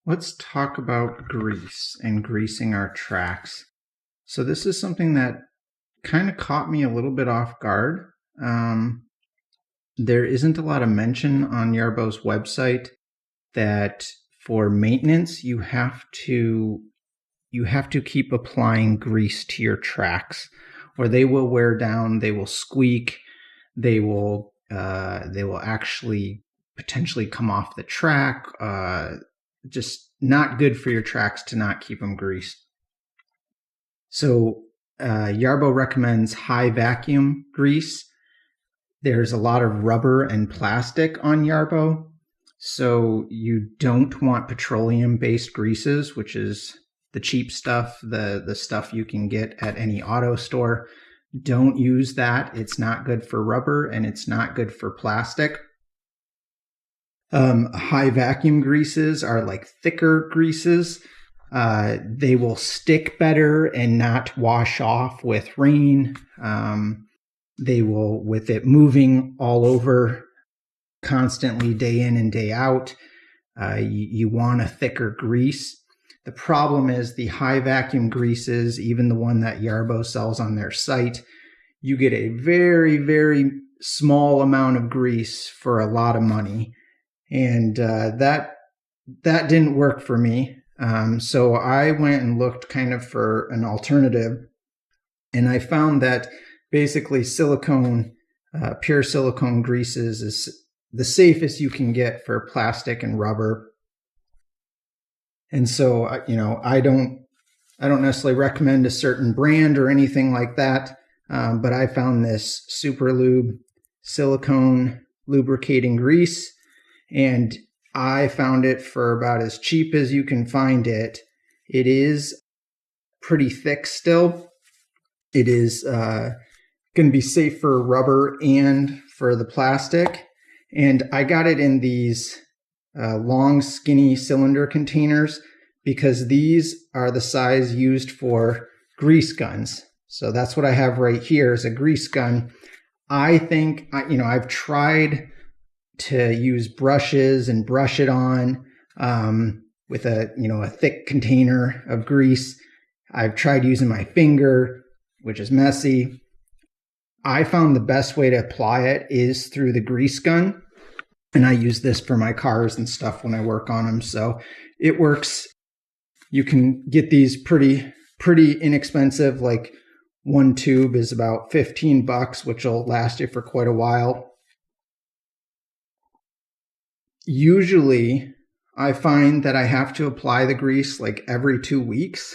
Let's talk about grease and greasing our tracks. So this is something that kind of caught me a little bit off guard. There isn't a lot of mention on Yarbo's website that for maintenance you have to keep applying grease to your tracks, or they will wear down, they will squeak, they will actually potentially come off the track. Just not good for your tracks to not keep them greased. So Yarbo recommends high vacuum grease. There's a lot of rubber and plastic on Yarbo, so you don't want petroleum-based greases, which is the cheap stuff, the stuff you can get at any auto store. Don't use that. It's not good for rubber and it's not good for plastic. High vacuum greases are like thicker greases. They will stick better and not wash off with rain. They will, with it moving all over constantly day in and day out, you want a thicker grease. The problem is the high vacuum greases, even the one that Yarbo sells on their site, you get a very, very small amount of grease for a lot of money. And that didn't work for me. So I went and looked kind of for an alternative, and I found that basically silicone, pure silicone greases is the safest you can get for plastic and rubber. And so, I don't necessarily recommend a certain brand or anything like that, but I found this Super Lube silicone lubricating grease, and I found it for about as cheap as you can find it. It is pretty thick still. It is going to be safe for rubber and for the plastic. And I got it in these long, skinny cylinder containers because these are the size used for grease guns. So that's what I have right here is a grease gun. I think, I've tried to use brushes and brush it on with a thick container of grease. I've tried using my finger, which is messy. I found the best way to apply it is through the grease gun, and I use this for my cars and stuff when I work on them. So it works. You can get these pretty inexpensive. Like one tube is about $15, which will last you for quite a while. Usually I find that I have to apply the grease like every 2 weeks.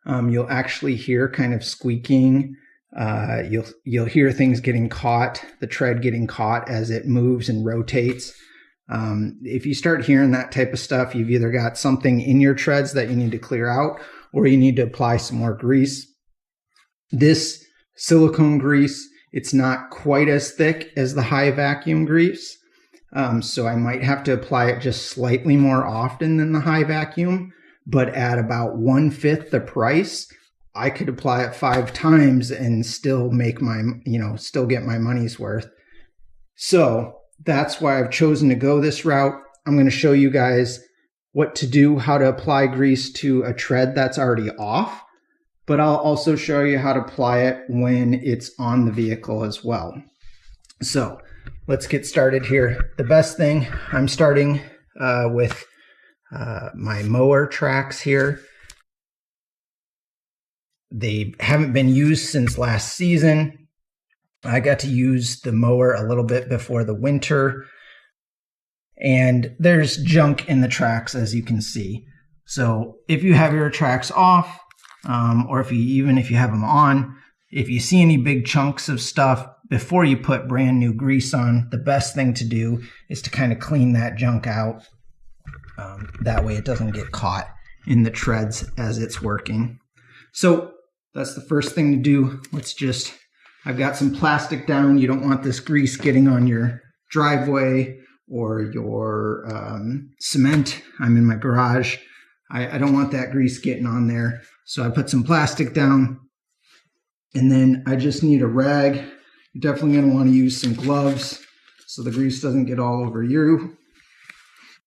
You'll actually hear kind of squeaking. You'll hear things getting caught, the tread getting caught as it moves and rotates. If you start hearing that type of stuff, you've either got something in your treads that you need to clear out, or you need to apply some more grease. This silicone grease, it's not quite as thick as the high vacuum grease. So I might have to apply it just slightly more often than the high vacuum, but at about 1/5 the price, I could apply it 5 times and still make still get my money's worth. So that's why I've chosen to go this route. I'm going to show you guys what to do, how to apply grease to a tread that's already off, but I'll also show you how to apply it when it's on the vehicle as well. So let's get started here. The best thing, I'm starting with my mower tracks here. They haven't been used since last season. I got to use the mower a little bit before the winter, and there's junk in the tracks, as you can see. So if you have your tracks off, or even if you have them on, if you see any big chunks of stuff before you put brand new grease on, the best thing to do is to kind of clean that junk out. That way it doesn't get caught in the treads as it's working. So that's the first thing to do. I've got some plastic down. You don't want this grease getting on your driveway or your cement. I'm in my garage. I don't want that grease getting on there. So I put some plastic down, and then I just need a rag. You're definitely going to want to use some gloves so the grease doesn't get all over you.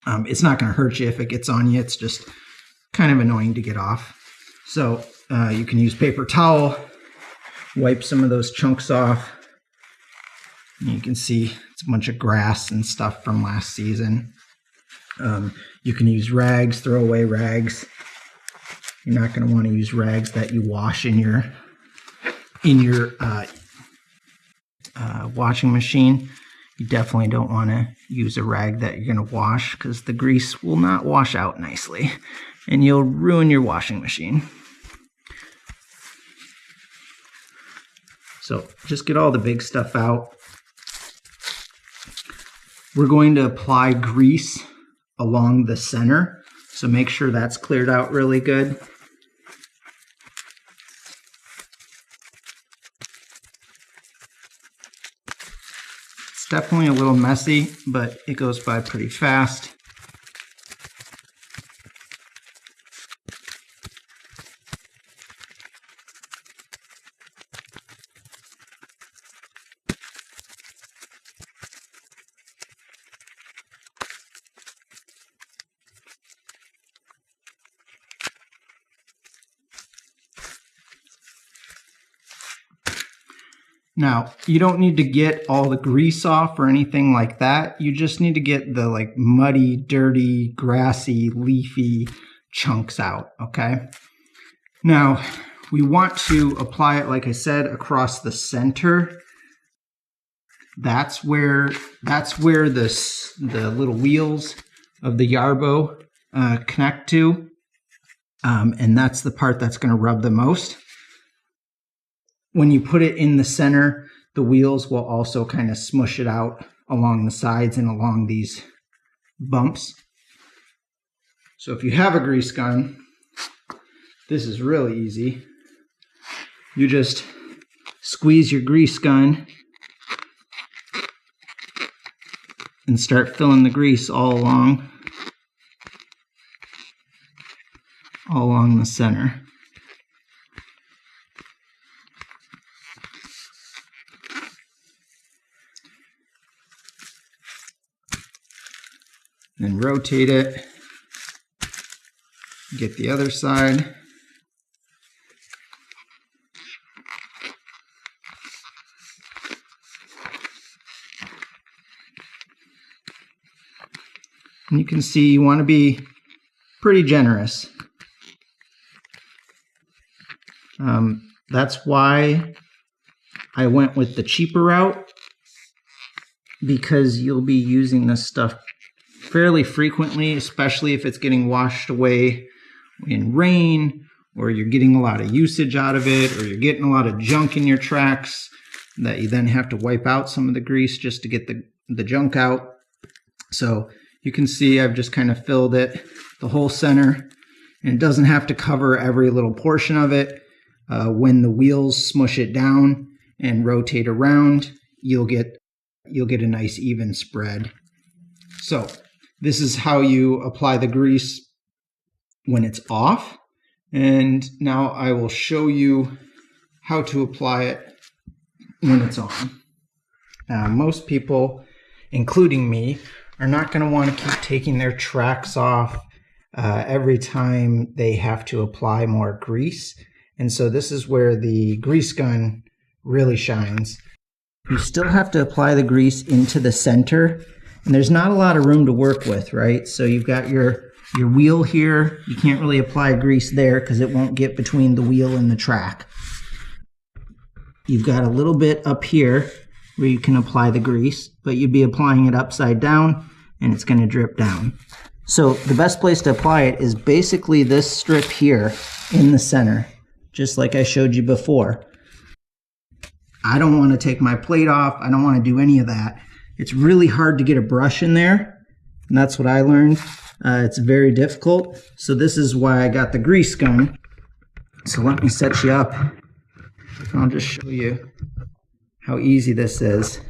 It's not going to hurt you if it gets on you. It's just kind of annoying to get off. So you can use paper towel, wipe some of those chunks off. And you can see it's a bunch of grass and stuff from last season. You can use rags, throw away rags. You're not going to want to use rags that you wash in your washing machine. You definitely don't want to use a rag that you're going to wash, because the grease will not wash out nicely and you'll ruin your washing machine. So just get all the big stuff out. We're going to apply grease along the center, so make sure that's cleared out really good. It's definitely a little messy, but it goes by pretty fast. Now, you don't need to get all the grease off or anything like that. You just need to get the like muddy, dirty, grassy, leafy chunks out, okay? Now, we want to apply it, like I said, across the center. That's where the little wheels of the Yarbo connect to, and that's the part that's going to rub the most. When you put it in the center, the wheels will also kind of smush it out along the sides and along these bumps. So if you have a grease gun, this is really easy. You just squeeze your grease gun and start filling the grease all along the center. Then rotate it, get the other side. And you can see you want to be pretty generous. That's why I went with the cheaper route, because you'll be using this stuff fairly frequently, especially if it's getting washed away in rain, or you're getting a lot of usage out of it, or you're getting a lot of junk in your tracks that you then have to wipe out some of the grease just to get the junk out. So you can see I've just kind of filled it, the whole center, and it doesn't have to cover every little portion of it. When the wheels smush it down and rotate around, you'll get a nice even spread. So this is how you apply the grease when it's off. And now I will show you how to apply it when it's on. Most people, including me, are not going to want to keep taking their tracks off every time they have to apply more grease. And so this is where the grease gun really shines. You still have to apply the grease into the center, and there's not a lot of room to work with, right? So you've got your wheel here. You can't really apply grease there because it won't get between the wheel and the track. You've got a little bit up here where you can apply the grease, but you'd be applying it upside down and it's going to drip down. So the best place to apply it is basically this strip here in the center, just like I showed you before. I don't want to take my plate off. I don't want to do any of that. It's really hard to get a brush in there, and that's what I learned. It's very difficult. So this is why I got the grease gun. So let me set you up. I'll just show you how easy this is.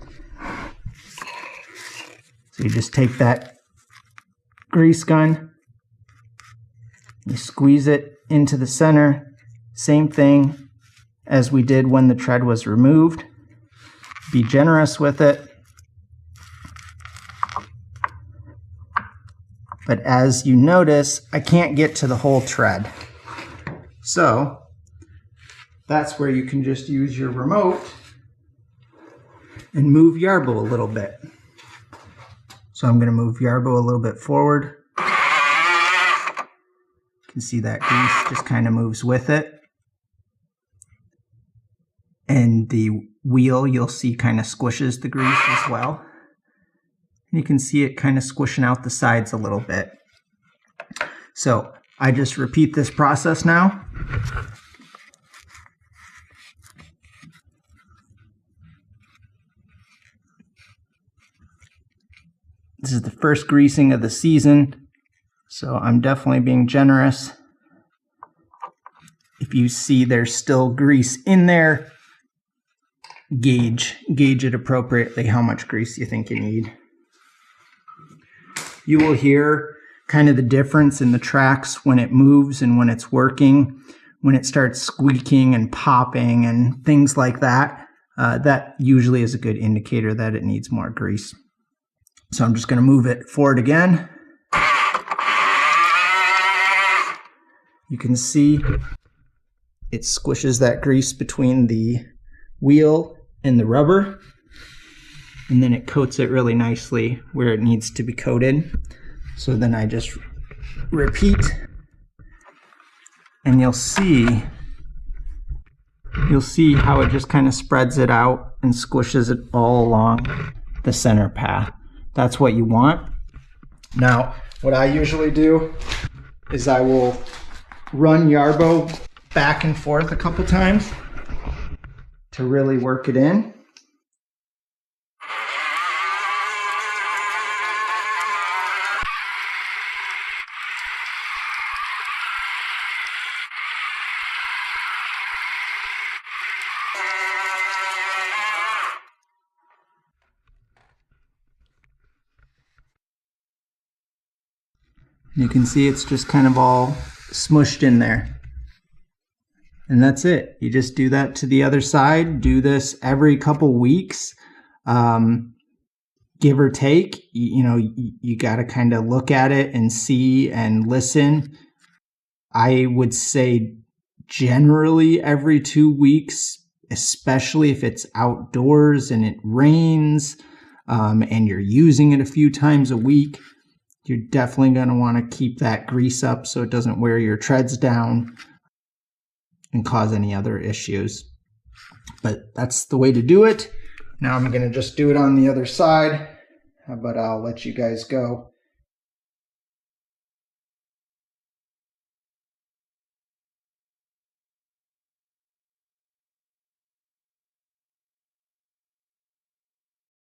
So you just take that grease gun, you squeeze it into the center. Same thing as we did when the tread was removed. Be generous with it. But as you notice, I can't get to the whole tread. So that's where you can just use your remote and move Yarbo a little bit. So I'm going to move Yarbo a little bit forward. You can see that grease just kind of moves with it. And the wheel, you'll see, kind of squishes the grease as well. And you can see it kind of squishing out the sides a little bit. So I just repeat this process now. This is the first greasing of the season, so I'm definitely being generous. If you see there's still grease in there, gauge it appropriately how much grease you think you need. You will hear kind of the difference in the tracks when it moves and when it's working, when it starts squeaking and popping and things like that. That usually is a good indicator that it needs more grease. So I'm just going to move it forward again. You can see it squishes that grease between the wheel and the rubber, and then it coats it really nicely where it needs to be coated. So then I just repeat, and you'll see how it just kind of spreads it out and squishes it all along the center path. That's what you want. Now, what I usually do is I will run Yarbo back and forth a couple times to really work it in. You can see it's just kind of all smushed in there. And that's it. You just do that to the other side. Do this every couple weeks, give or take. You got to kind of look at it and see and listen. I would say generally every 2 weeks, especially if it's outdoors and it rains, and you're using it a few times a week. You're definitely going to want to keep that grease up so it doesn't wear your treads down and cause any other issues. But that's the way to do it. Now I'm going to just do it on the other side, but I'll let you guys go.